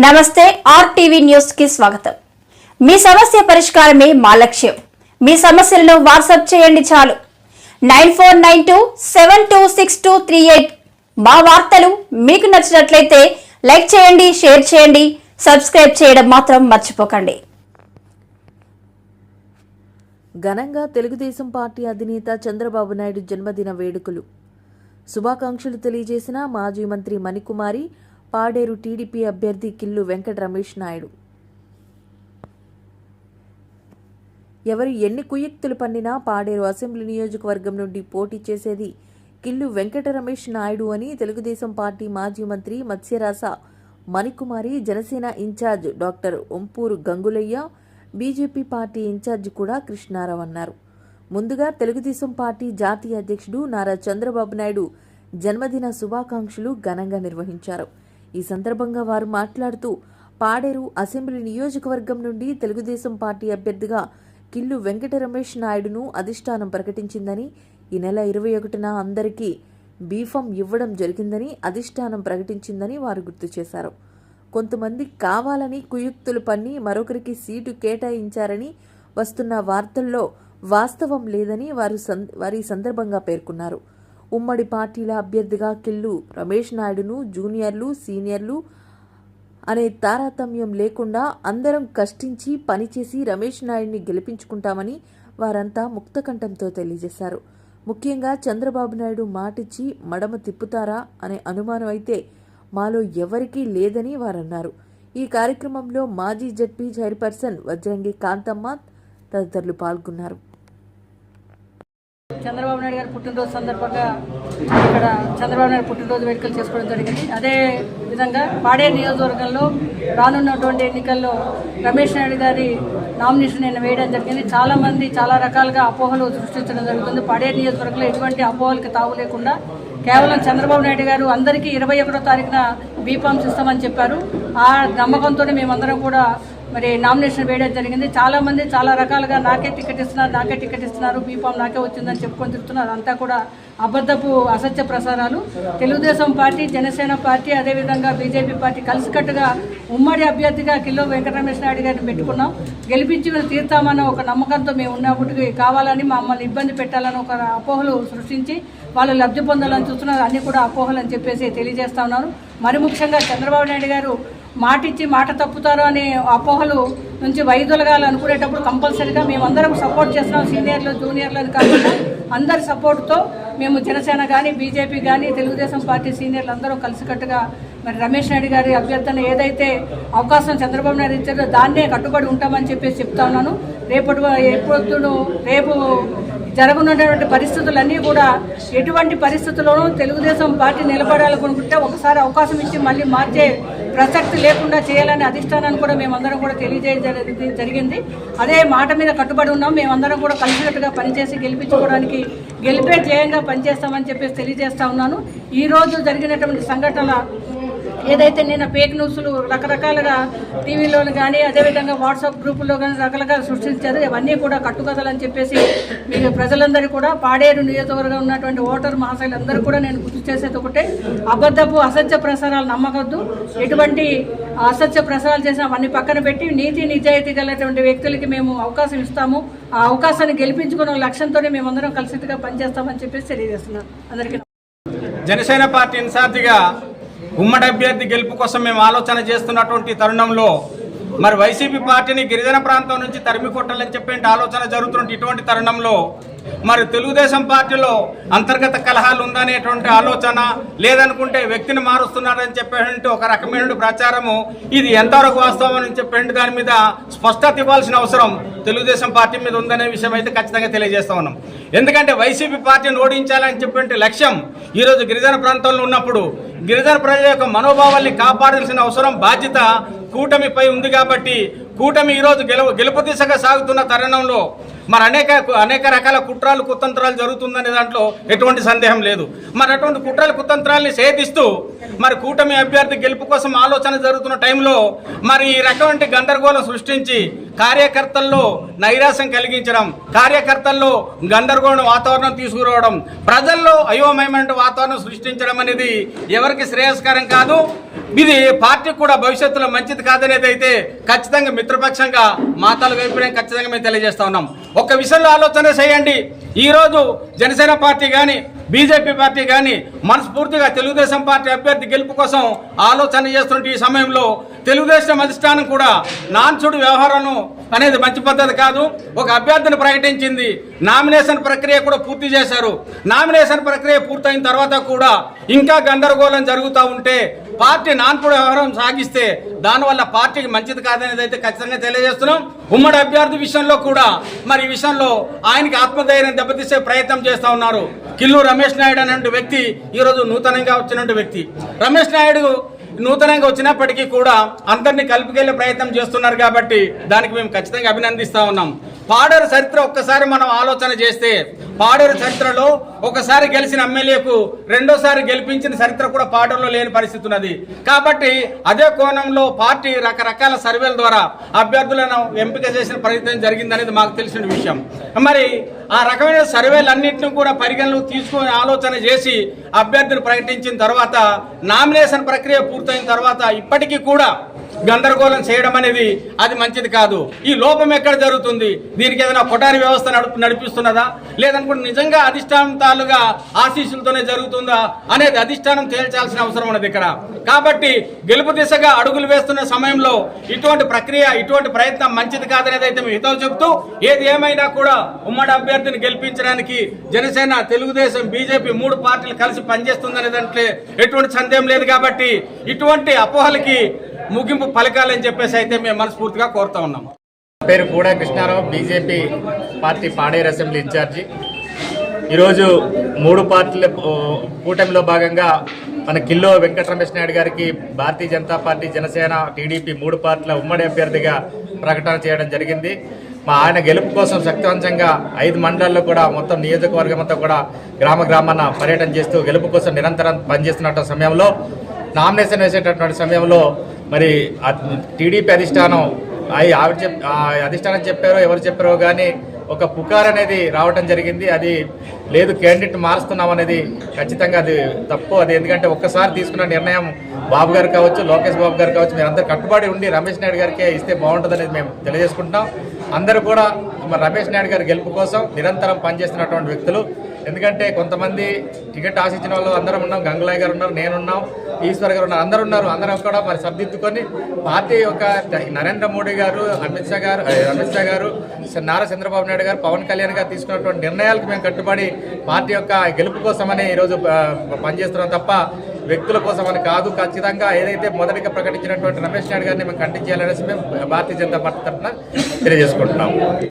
నమస్తే RTV news కి స్వాగతం. మీ సమస్య పరిష్కారమే మా లక్ష్యం. మీ సమస్యలను వాట్సాప్ చేయండి చాలు. 9492726238. మా వార్తలు మీకు నచ్చినట్లయితే లైక్ చేయండి, షేర్ చేయండి, సబ్స్క్రైబ్ చేయడం మాత్రం మర్చిపోకండి. ఘనంగా తెలుగుదేశం పార్టీ అధినేత చంద్రబాబు నాయుడు జన్మదిన వేడుకలు. శుభాకాంక్షలు తెలియజేసిన మాజీ మంత్రి మణికుమారి, పాడేరు టీడీపీ అభ్యర్థి కిల్లు వెంకట రమేష్ నాయుడు. ఎవరు ఎన్ని కుయుక్తులు పన్నినా పాడేరు అసెంబ్లీ నియోజకవర్గం నుండి పోటీ చేసేది కిల్లు వెంకట రమేష్ నాయుడు అని తెలుగుదేశం పార్టీ మాజీ మంత్రి Matsyarasa Manikumari, Janasena in charge doctor Ompuru Gangulaiah, BJP party in charge కూడా కృష్ణారావు అన్నారు. ముందుగా తెలుగుదేశం పార్టీ జాతీయ అధ్యక్షుడు నారా చంద్రబాబు నాయుడు జన్మదిన శుభాకాంక్షలు ఘనంగా నిర్వహించారు. ఈ సందర్భంగా వారు మాట్లాడుతూ, పాడేరు అసెంబ్లీ నియోజకవర్గం నుండి తెలుగుదేశం పార్టీ అభ్యర్థిగా కిల్లు వెంకట రమేష్ నాయుడును అధిష్టానం ప్రకటించిందని, ఈ నెల 21న అందరికీ బీఫామ్ ఇవ్వడం జరిగిందని అధిష్టానం ప్రకటించిందని వారు గుర్తు చేశారు. కొంతమంది కావాలని కుయుక్తులు పన్ని మరొకరికి సీటు కేటాయించారని వస్తున్న వార్తల్లో వాస్తవం లేదని వారి సందర్భంగా పేర్కొన్నారు. ఉమ్మడి పార్టీల అభ్యర్థిగా కిల్లు రమేష్ నాయుడును జూనియర్లు, సీనియర్లు అనే తారతమ్యం లేకుండా అందరం కష్టించి పనిచేసి రమేష్ నాయుడిని గెలిపించుకుంటామని వారంతా ముక్తకంఠంతో తెలియజేశారు. ముఖ్యంగా చంద్రబాబు నాయుడు మాటిచ్చి మడమ తిప్పుతారా అనే అనుమానం అయితే మాలో ఎవరికీ లేదని వారన్నారు. ఈ కార్యక్రమంలో మాజీ జడ్పీ చైర్పర్సన్ వజ్రంగి కాంతమ్మ తదితరులు పాల్గొన్నారు. చంద్రబాబు నాయుడు గారి పుట్టినరోజు సందర్భంగా ఇక్కడ చంద్రబాబు నాయుడు పుట్టినరోజు వేడుకలు చేసుకోవడం జరిగింది. అదే విధంగా పాడేరు నియోజకవర్గంలో రానున్నటువంటి ఎన్నికల్లో రమేష్ నాయుడు గారి నామినేషన్ నేను వేయడం జరిగింది. చాలామంది చాలా రకాలుగా అపోహలు సృష్టించడం జరుగుతుంది. పాడేరు నియోజకవర్గంలో ఎటువంటి అపోహలకి తావు లేకుండా కేవలం చంద్రబాబు నాయుడు గారు అందరికీ 21వ తారీఖున బీఫామ్స్ ఇస్తామని చెప్పారు. ఆ నమ్మకంతోనే మేమందరం కూడా మరి నామినేషన్ వేయడం జరిగింది. చాలామంది చాలా రకాలుగా నాకే టికెట్ ఇస్తున్నారు, బీఫామ్ నాకే వచ్చిందని చెప్పుకొని తిరుగుతున్నారు. అంతా కూడా అబద్ధపు అసత్య ప్రసారాలు. తెలుగుదేశం పార్టీ, జనసేన పార్టీ, అదేవిధంగా బీజేపీ పార్టీ కలిసికట్టుగా ఉమ్మడి అభ్యర్థిగా కిల్లు వెంకట రమేష్ నాయుడు గారిని పెట్టుకున్నాం. గెలిపించి తీర్తామన్న ఒక నమ్మకంతో మేము ఉన్నప్పటికీ కావాలని మమ్మల్ని ఇబ్బంది పెట్టాలని ఒక అపోహలు సృష్టించి వాళ్ళు లబ్ధి పొందాలని చూస్తున్నారు. అన్నీ కూడా అపోహలు అని చెప్పేసి తెలియజేస్తా ఉన్నాను. మరి ముఖ్యంగా చంద్రబాబు నాయుడు గారు మాటిచ్చి మాట తప్పుతారు అనే అపోహలు నుంచి వైదొలగాలి అనుకునేటప్పుడు కంపల్సరీగా మేమందరం సపోర్ట్ చేస్తున్నాం. సీనియర్లు, జూనియర్లు అని కాకుండా అందరి సపోర్ట్తో మేము జనసేన కానీ, బీజేపీ కానీ, తెలుగుదేశం పార్టీ సీనియర్లు అందరూ కలిసికట్టుగా మరి రమేష్ నాయుడు గారి అభ్యర్థన ఏదైతే అవకాశం చంద్రబాబు నాయుడు ఇచ్చారో దాన్నే కట్టుబడి ఉంటామని చెప్పేసి చెప్తా ఉన్నాను. రేపు జరగనున్నటువంటి పరిస్థితులన్నీ కూడా ఎటువంటి పరిస్థితుల్లోనూ తెలుగుదేశం పార్టీ నిలబడాలనుకుంటే ఒకసారి అవకాశం ఇచ్చి మళ్ళీ మార్చే ప్రసక్తి లేకుండా చేయాలని అధిష్టానాన్ని కూడా మేమందరం కూడా తెలియజేయడం జరిగింది. అదే మాట మీద కట్టుబడి ఉన్నాం. మేమందరం కూడా కలిసికట్టుగా పనిచేసి గెలిపించుకోవడానికి గెలిపే ధ్యేయంగా పనిచేస్తామని చెప్పేసి తెలియజేస్తా ఉన్నాను. ఈరోజు జరిగినటువంటి సంఘటనల ఏదైతే నిన్న ఫేక్ న్యూస్లు రకరకాలుగా టీవీలోను కానీ, అదేవిధంగా వాట్సాప్ గ్రూపుల్లో కానీ రకరకాలు సృష్టించారు. ఇవన్నీ కూడా కట్టుకథలని చెప్పేసి మీకు ప్రజలందరూ కూడా, పాడేరు నియోజకవర్గం ఉన్నటువంటి ఓటర్ మహాశైలందరూ కూడా నేను గుర్తు చేసేది ఒకటే, అబద్ధపు అసత్య ప్రసారాలు నమ్మకద్దు. ఎటువంటి అసత్య ప్రసారాలు చేసిన అవన్నీ పక్కన పెట్టి నీతి నిజాయితీ గలటువంటి వ్యక్తులకి మేము అవకాశం ఇస్తాము. ఆ అవకాశాన్ని గెలిపించుకున్న లక్ష్యంతోనే మేమందరం కలిసిగా పనిచేస్తామని చెప్పేసి తెలియజేస్తున్నాను అందరికీ. జనసేన పార్టీ ఇన్ఛార్జిగా ఉమ్మడి అభ్యర్థి గెలుపు కోసం మేము ఆలోచన చేస్తున్నటువంటి తరుణంలో మరి వైసీపీ పార్టీని గిరిజన ప్రాంతం నుంచి తరిమి కొట్టాలని చెప్పే ఆలోచన జరుగుతున్న ఇటువంటి తరుణంలో మరి తెలుగుదేశం పార్టీలో అంతర్గత కలహాలు ఉందనేటువంటి ఆలోచన, లేదనుకుంటే వ్యక్తిని మారుస్తున్నారని చెప్పేటువంటి ఒక రకమైన ప్రచారము, ఇది ఎంతవరకు వాస్తవం అని చెప్పేటువంటి దాని మీద స్పష్టత ఇవ్వాల్సిన అవసరం తెలుగుదేశం పార్టీ మీద ఉందనే విషయం అయితే ఖచ్చితంగా తెలియజేస్తా ఉన్నాం. ఎందుకంటే వైసీపీ పార్టీని ఓడించాలని చెప్పేటువంటి లక్ష్యం ఈరోజు గిరిజన ప్రాంతంలో ఉన్నప్పుడు గిరిజన ప్రజల యొక్క మనోభావాల్ని కాపాడాల్సిన అవసరం, బాధ్యత కూటమిపై ఉంది. కాబట్టి కూటమి ఈరోజు గెలుపు దిశగా సాగుతున్న తరుణంలో మరి అనేక రకాల కుట్రలు కుతంత్రాలు జరుగుతుందనే దాంట్లో ఎటువంటి సందేహం లేదు. మరి అటువంటి కుట్రలు కుతంత్రాలని సేధిస్తూ మరి కూటమి అభ్యర్థి గెలుపు కోసం ఆలోచన జరుగుతున్న టైంలో మరి ఈ రకమైన గందరగోళం సృష్టించి కార్యకర్తల్లో నైరాశ్యం కలిగించడం, కార్యకర్తల్లో గందరగోళం వాతావరణం తీసుకురావడం, ప్రజల్లో అయోమయమైన వాతావరణం సృష్టించడం అనేది ఎవరికి శ్రేయస్కరం కాదు. ఇది పార్టీకి కూడా భవిష్యత్తులో మంచిది కాదనేది అయితే ఖచ్చితంగా మిత్రపక్షంగా మాటలు వైపునే ఖచ్చితంగా మేము తెలియజేస్తా ఉన్నాం. ఒక్క విషయంలో ఆలోచన చేయండి. ఈరోజు జనసేన పార్టీ కానీ బీజేపీ పార్టీ కానీ మనస్ఫూర్తిగా తెలుగుదేశం పార్టీ అభ్యర్థి గెలుపు కోసం ఆలోచన చేస్తున్న ఈ సమయంలో తెలుగుదేశం అధిష్టానం కూడా నాన్సుడు వ్యవహారం అనేది మంచి పద్ధతి కాదు. ఒక అభ్యర్థిని ప్రకటించింది, నామినేషన్ ప్రక్రియ కూడా పూర్తి చేశారు. నామినేషన్ ప్రక్రియ పూర్తయిన తర్వాత కూడా ఇంకా గందరగోళం జరుగుతూ ఉంటే పార్టీ నాన్పుడు వ్యవహారం సాగిస్తే దానివల్ల పార్టీకి మంచిది కాదనేది అయితే ఖచ్చితంగా తెలియజేస్తున్నాం. ఉమ్మడి అభ్యర్థి విషయంలో కూడా మరి ఈ విషయంలో ఆయనకి ఆత్మధైర్యం దెబ్బతీసే ప్రయత్నం చేస్తూ ఉన్నారు. కిల్లు రమేష్ నాయుడు అనే వ్యక్తి ఈరోజు నూతనంగా వచ్చిన వ్యక్తి. రమేష్ నాయుడు నూతనంగా వచ్చినప్పటికీ కూడా అందరినీ కలిపికెళ్లే ప్రయత్నం చేస్తున్నారు కాబట్టి దానికి మేము ఖచ్చితంగా అభినందిస్తా ఉన్నాం. పాడేరు చరిత్ర ఒక్కసారి మనం ఆలోచన చేస్తే పాడేరు చరిత్రలో ఒకసారి గెలిచిన ఎమ్మెల్యేకు రెండోసారి గెలిపించిన చరిత్ర కూడా పాడేరులో లేని పరిస్థితి ఉన్నది. కాబట్టి అదే కోణంలో పార్టీ రకరకాల సర్వేల ద్వారా అభ్యర్థులను ఎంపిక చేసిన ప్రయత్నం జరిగిందనేది మాకు తెలిసిన విషయం. మరి ఆ రకమైన సర్వేలన్నింటినీ కూడా పరిగణలోకి తీసుకొని ఆలోచన చేసి అభ్యర్థిని ప్రకటించిన తర్వాత నామినేషన్ ప్రక్రియ పూర్తయిన తర్వాత ఇప్పటికీ కూడా గందరగోళం చేయడం అనేది అది మంచిది కాదు. ఈ లోపం ఎక్కడ జరుగుతుంది? దీనికి ఏదైనా కొఠారి వ్యవస్థ నడిపిస్తున్నదా లేదనుకుంటే నిజంగా అధిష్టానాలుగా ఆశీస్సులతోనే జరుగుతుందా అనేది అధిష్టానం తేల్చాల్సిన అవసరం ఉన్నది ఇక్కడ. కాబట్టి గెలుపు దిశగా అడుగులు వేస్తున్న సమయంలో ఇటువంటి ప్రక్రియ ఇటువంటి ప్రయత్నం మంచిది కాదనేది అయితే మేము హితవు చెబుతూ ఏది ఏమైనా కూడా ఉమ్మడి అభ్యర్థిని గెలిపించడానికి జనసేన తెలుగుదేశం బీజేపీ 3 పార్టీలు కలిసి పనిచేస్తుందనే దాంట్లో ఎటువంటి సందేహం లేదు. కాబట్టి ఇటువంటి అపోహలకి ముగింపు పలకాలని చెప్పేసి అయితే మేము మనస్ఫూర్తిగా కోరుతా ఉన్నాం. పేరు కూడా Krishna Rao, BJP party Paderu assembly incharge. ఈరోజు 3 పార్టీల కూటమిలో భాగంగా మన కిల్లో వెంకటరమేష్ నాయుడు గారికి భారతీయ జనతా పార్టీ, జనసేన, టీడీపీ 3 పార్టీల ఉమ్మడి అభ్యర్థిగా ప్రకటన చేయడం జరిగింది. ఆయన గెలుపు కోసం శక్తివంతంగా 5 మండలాల్లో కూడా మొత్తం నియోజకవర్గం అంతా కూడా గ్రామాన పర్యటన చేస్తూ గెలుపు కోసం నిరంతరం పనిచేస్తున్న సమయంలో నామినేషన్ వేసేటటువంటి సమయంలో మరి టీడీపీ అధిష్టానం అధిష్టానం చెప్పారో ఎవరు చెప్పారో కానీ ఒక పుకార్ అనేది రావటం జరిగింది. అది లేదు, క్యాండిడేట్ మారుస్తున్నాం అనేది ఖచ్చితంగా అది తప్పు. అది ఎందుకంటే ఒక్కసారి తీసుకున్న నిర్ణయం బాబు గారు కావచ్చు, లోకేష్ బాబు గారు కావచ్చు, మీరు అందరూ కట్టుబడి ఉండి రమేష్ నాయుడు గారికి ఇస్తే బాగుంటుంది అనేది మేము తెలియజేసుకుంటున్నాం. అందరూ కూడా రమేష్ నాయుడు గారి గెలుపు కోసం నిరంతరం పనిచేస్తున్నటువంటి వ్యక్తులు. ఎందుకంటే కొంతమంది టికెట్ ఆశించిన వాళ్ళు అందరం ఉన్నాం, గంగులయ్య గారు ఉన్నారు, నేనున్నాం, ఈశ్వర్ గారు ఉన్నారు, అందరం కూడా మరి సర్దిద్దుకొని పార్టీ యొక్క నరేంద్ర మోడీ గారు, అమిత్ షా గారు, నారా చంద్రబాబు నాయుడు గారు, పవన్ కళ్యాణ్ గారు తీసుకున్నటువంటి నిర్ణయాలకు మేము కట్టుబడి పార్టీ యొక్క గెలుపు కోసమని ఈరోజు పనిచేస్తున్నాం తప్ప వ్యక్తుల కోసమని కాదు. ఖచ్చితంగా ఏదైతే మొదటిగా ప్రకటించినటువంటి రమేష్ నాయుడు గారిని మేము ఖండించాలనేసి మేము భారతీయ జనతా పార్టీ తరఫున తెలియజేసుకుంటున్నాం.